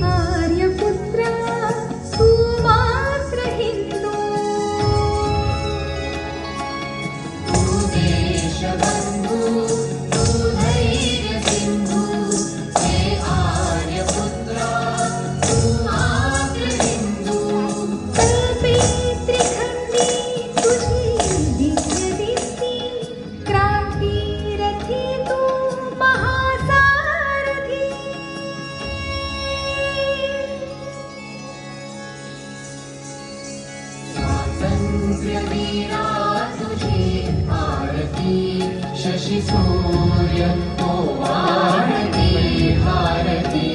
आर्यपुत्रा तू मात्र हिंदू तू देशबंधू तू धैर्य सिंधू हे आर्यपुत्रा तू मात्र हिंदू कल्पे त्रिखंडी तुझी दिव्य दीप्ती क्रांती रथी तू महासारथी स्वातंत्र्यवीरा तुझी आरती शशी सूर्य ओवाळती भारती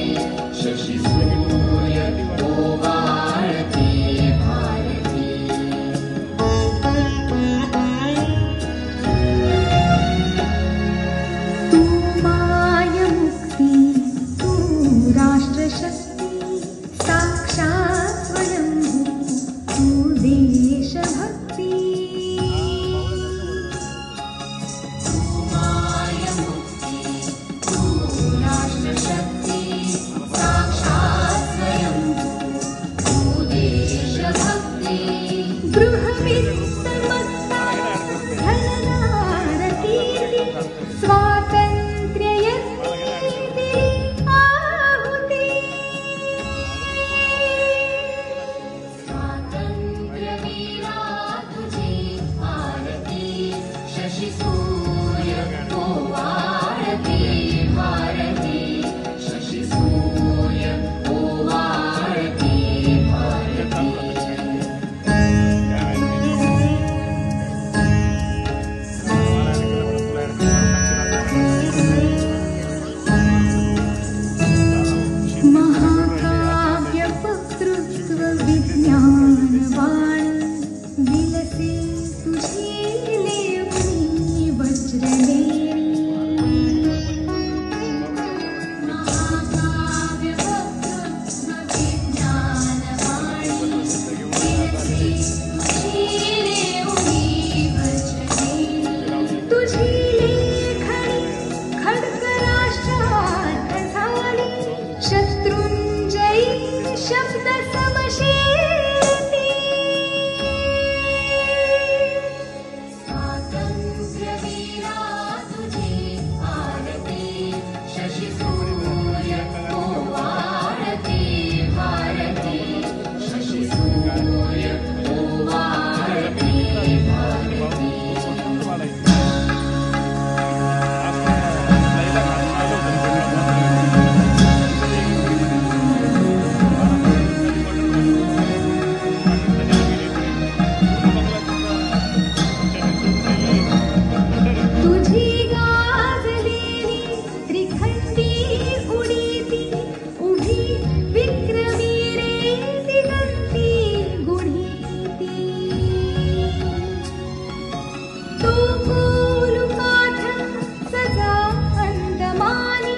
शशी सूर्य ओवाळती भारती तू मायमुक्ती तू राष्ट्रशक्ती साक्षात स्वयंभू तू देशभक्ती तू मायमुक्ती तू राष्ट्रशक्ती साक्षात स्वयंभू तू देशभक्ती गृहवित्तमत्ता धनधार कीर्ती स्वातंत्र्य यज्ञे आहुती स्वातंत्र्यवीरा तुझी आरती शशी सूर्य ओवाळती भारती शशी सूर्य ओवाळती भारती महाकाव्य वक्तृत्व विज्ञानवाण विलसे तुझी लेवणी वज्रलेणी महाकाव्य वक्तृत्व विज्ञानवाणी विलसे तुझी लेवणी वज्रलेणी तुझी लेखणी खड्ग राष्ट्रात झाली शत्रुंजयी शब्द समशीलती स्वातंत्र्यवीरा तुझी आरती शशी सूर्य ओवाळती भारती शशी सूर्य ओवाळती भारती तुझी गाजलेली त्रिखंडी उडीती उभी विक्रमी रे दिगंती गुढीती तो कोलुकाठ सजा अंदमानी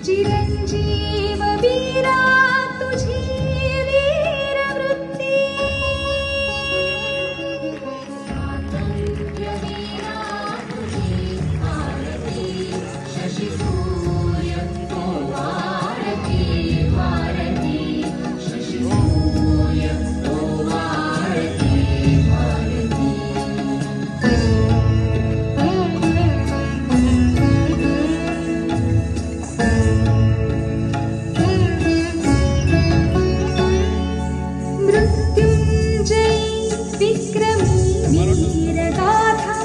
चिरंजीव वीरा तुझी वीरवृत्ती स्वातंत्र्यवीरा तुझी आरती शशी सूर्य ओवाळती भारती शशी सूर्य ओवाळती भारती मृत्युंजयी विक्रमी वीरगाथा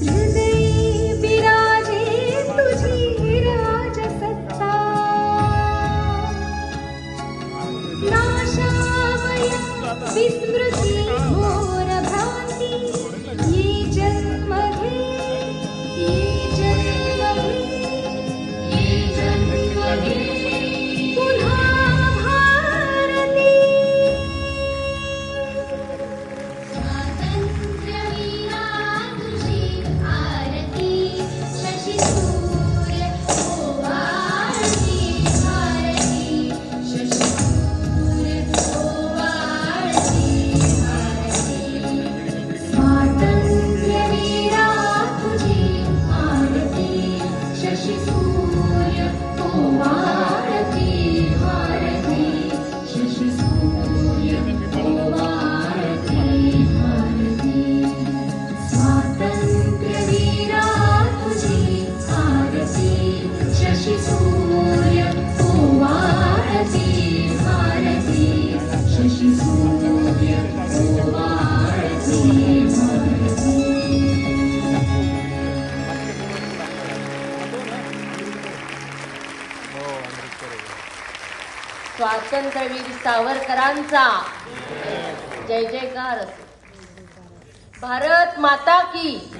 हृदयी विराजे तुझी राजसत्ता नाशावय विस्मृती घोर भ्रांती ये जन्म घे ये जन्म घे पुन्हा भारती स्वातंत्र्यवीरा तुझी आरती शशी सूर्य ओवाळती भारती शशी सूर्य ओवाळती भारती स्वातंत्र्यवीर सावरकरांचा जय जयकार असो. भारत माता की